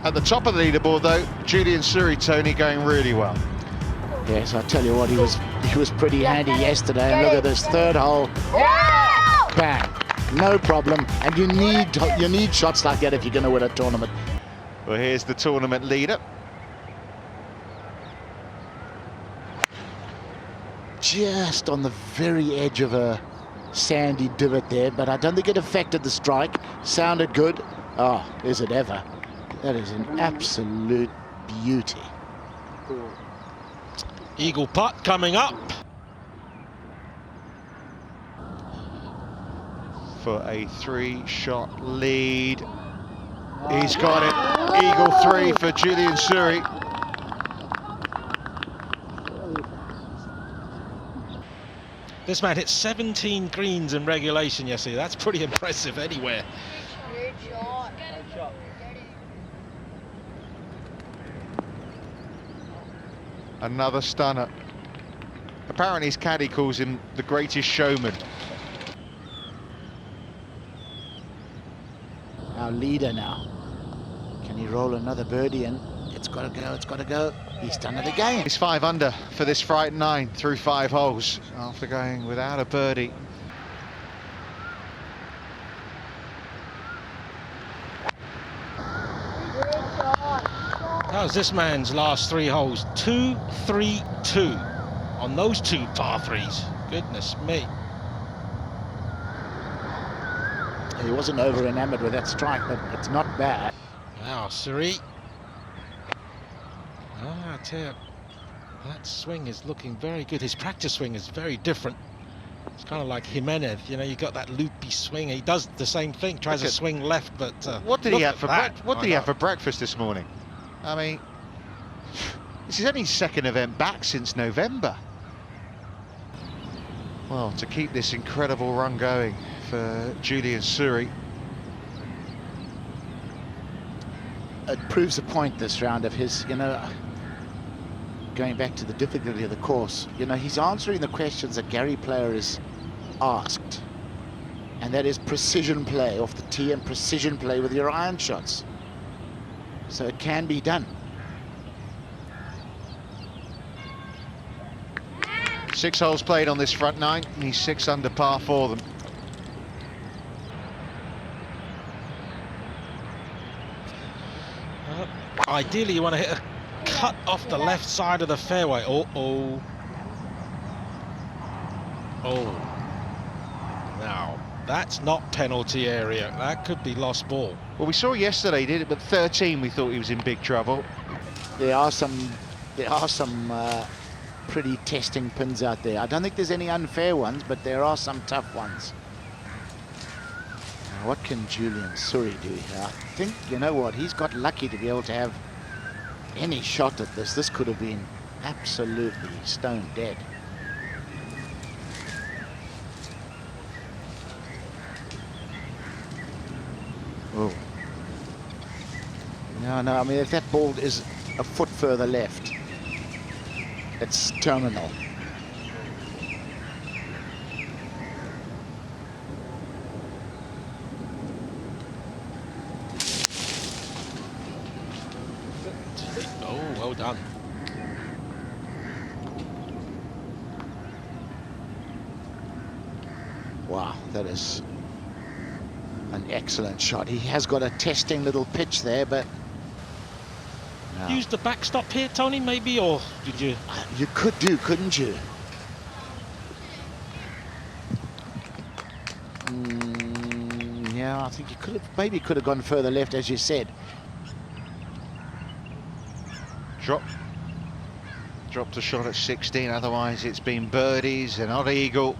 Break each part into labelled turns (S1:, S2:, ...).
S1: At the top of the leaderboard, though, Julian Suri, Tony, going really well.
S2: Yes, I tell you what, he was pretty handy yesterday. And look at this third hole. Bang, no problem. And you need shots like that if you're going to win a tournament.
S1: Well, here's the tournament leader.
S2: Just on the very edge of a sandy divot there, but I don't think it affected the strike. Sounded good. Oh, is it ever? That is an absolute beauty.
S3: Eagle putt coming up.
S1: For a 3-shot lead. He's got it. Eagle 3 for Julian Suri.
S3: This man hit 17 greens in regulation yesterday. That's pretty impressive anywhere.
S1: Another stunner. Apparently his caddy calls him the greatest showman.
S2: Our leader now. Can he roll another birdie in? It's got to go, it's got to go. He's done it again.
S1: He's 5 under for this Fright 9 through 5 holes after going without a birdie.
S3: How's this man's last 3 holes? 2, 3, 2 on those 2 par 3s. Goodness me.
S2: He wasn't over enamored with that strike, but it's not bad.
S3: Wow, Suri. I tell you, that swing is looking very good. His practice swing is very different. It's kind of like Jimenez, you know, you got that loopy swing. He does the same thing, tries to swing left, but
S1: what did he have for breakfast this morning? I mean, this is only his second event back since November. Well, to keep this incredible run going for Julian Suri.
S2: It proves a point this round of his, you know, going back to the difficulty of the course. You know, he's answering the questions that Gary Player is asked. And that is precision play off the tee and precision play with your iron shots. So it can be done.
S1: 6 holes played on this front 9, and he's 6 under par for them.
S3: Ideally, you want to hit a cut off the left side of the fairway. Oh. Now, that's not penalty area. That could be lost ball.
S1: Well, we saw yesterday he did it, but 13 we thought he was in big trouble.
S2: There are some pretty testing pins out there. I don't think there's any unfair ones, but there are some tough ones. Now, what can Julian Suri do here? I think, you know what, he's got lucky to be able to have any shot at this. This could have been absolutely stone dead. Oh. No, I mean, if that ball is a foot further left, it's terminal.
S3: Oh, well done.
S2: Wow, that is an excellent shot. He has got a testing little pitch there, but no.
S3: Use the backstop here, Tony, maybe, or did you?
S2: You could do, couldn't you? Yeah, I think you could have, maybe could have gone further left, as you said.
S1: Dropped a shot at 16, otherwise it's been birdies and not eagle.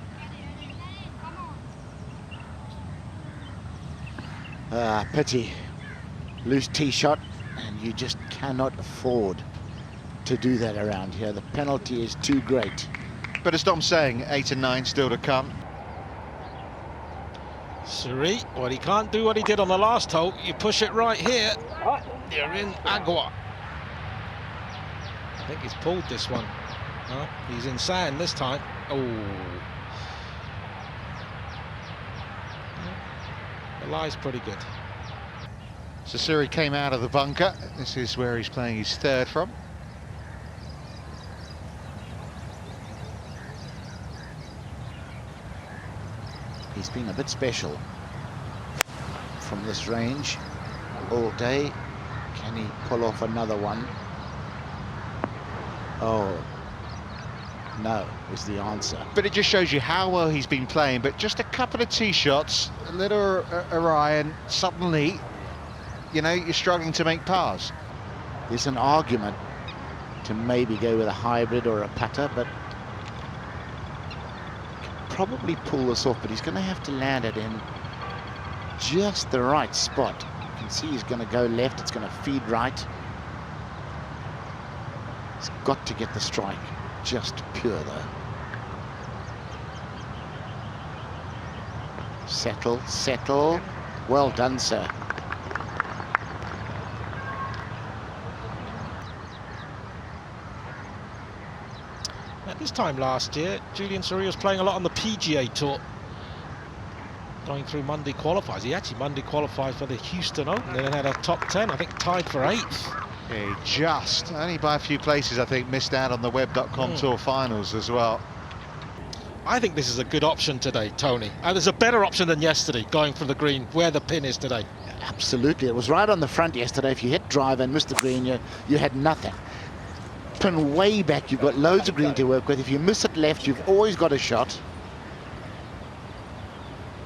S2: Pity. Loose tee shot, and you just cannot afford to do that around here. The penalty is too great.
S1: But as Dom's saying, 8 and 9 still to come.
S3: Suri, well, he can't do what he did on the last hole. You push it right here, you're in agua. I think he's pulled this one. No, he's in sand this time. Oh. The lie's pretty good.
S1: So Suri came out of the bunker. This is where he's playing his third from.
S2: He's been a bit special from this range all day. Can he pull off another one? Oh, no, is the answer.
S1: But it just shows you how well he's been playing. But just a couple of tee shots, a little awry, and suddenly, you know, you're struggling to make pars.
S2: There's an argument to maybe go with a hybrid or a putter, but probably pull this off, but he's going to have to land it in just the right spot. You can see he's going to go left, it's going to feed right. He's got to get the strike just pure though. Settle, settle. Well done, sir.
S3: At this time last year, Julian Suri was playing a lot on the PGA Tour. Going through Monday qualifiers. He actually Monday qualified for the Houston Open and then had a top 10, I think tied for 8th.
S1: He just, only by a few places, I think, missed out on the Web.com Tour finals as well.
S3: I think this is a good option today, Tony. And there's a better option than yesterday, going from the green where the pin is today.
S2: Absolutely. It was right on the front yesterday. If you hit driver and missed the green, you had nothing. Pin way back, you've got loads of green to work with. If you miss it left, you've always got a shot.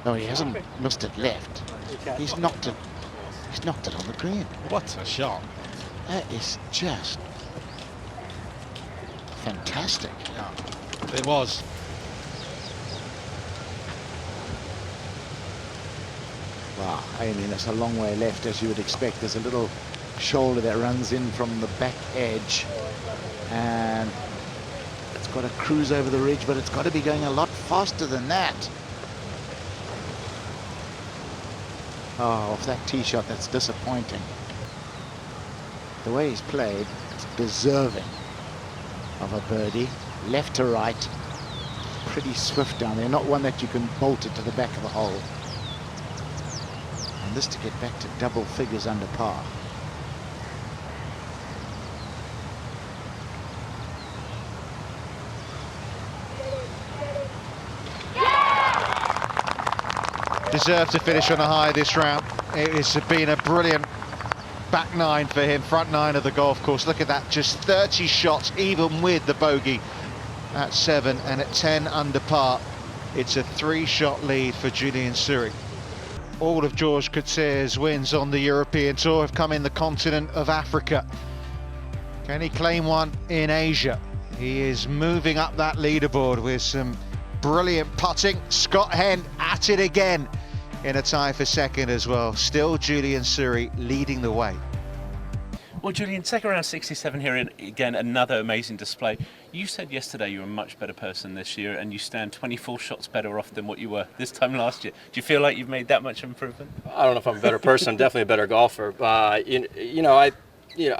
S2: No, he hasn't missed it left. He's knocked it on the green.
S3: What a shot.
S2: That is just fantastic.
S3: Yeah, it was.
S2: Wow, I mean, it's a long way left, as you would expect. There's a little shoulder that runs in from the back edge, and it's got to cruise over the ridge, but it's got to be going a lot faster than that. Oh, off that tee shot, that's disappointing. The way he's played, it's deserving of a birdie. Left to right, pretty swift down there, not one that you can bolt it to the back of the hole. And this to get back to double figures under par.
S1: Deserved to finish on a high this round. It's been a brilliant back nine for him, front nine of the golf course. Look at that, just 30 shots, even with the bogey at 7, and at 10 under par. It's a 3-shot lead for Julian Suri. All of George Coetzer's wins on the European Tour have come in the continent of Africa. Can he claim one in Asia? He is moving up that leaderboard with some brilliant putting. Scott Henn at it again in a tie for second as well. Still Julian Suri leading the way.
S4: Well, Julian, second round 67 here, and again, another amazing display. You said yesterday you were a much better person this year, and you stand 24 shots better off than what you were this time last year. Do you feel like you've made that much improvement?
S5: I don't know if I'm a better person. I'm definitely a better golfer. I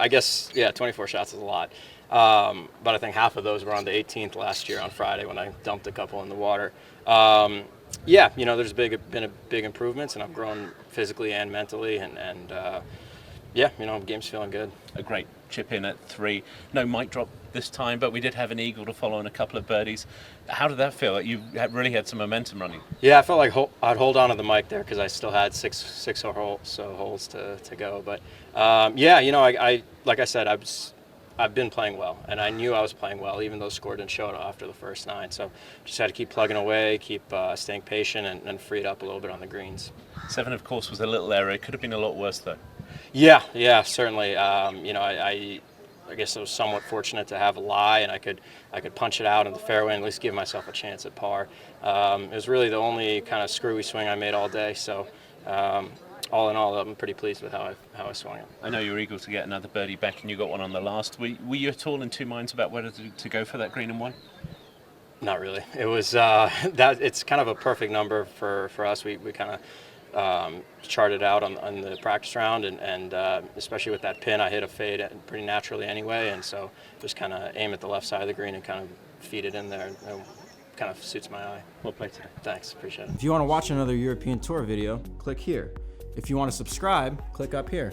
S5: guess, yeah, 24 shots is a lot. But I think half of those were on the 18th last year on Friday when I dumped a couple in the water. There's been big improvements, and I've grown physically and mentally, and game's feeling good.
S4: A great chip in at 3. No mic drop this time, but we did have an eagle to follow and a couple of birdies. How did that feel? You really had some momentum running.
S5: Yeah, I felt like I'd hold on to the mic there because I still had six holes to go. But I like I said, I've been playing well, and I knew I was playing well, even though the score didn't show it after the first 9. So just had to keep plugging away, keep staying patient, and free it up a little bit on the greens.
S4: 7, of course, was a little error. It could have been a lot worse, though.
S5: Yeah, certainly. I guess I was somewhat fortunate to have a lie, and I could punch it out in the fairway and at least give myself a chance at par. It was really the only kind of screwy swing I made all day. So all in all, I'm pretty pleased with how I swung it.
S4: I know you were eager to get another birdie back, and you got one on the last. Were you at all in two minds about whether to go for that green and one?
S5: Not really. It was it's kind of a perfect number for us. We kind of charted out on the practice round, and especially with that pin, I hit a fade pretty naturally anyway, and so just kind of aim at the left side of the green and kind of feed it in there. It kind of suits my eye.
S4: Well played today.
S5: Thanks, appreciate it.
S6: If you want to watch another European Tour video, click here. If you want to subscribe, click up here.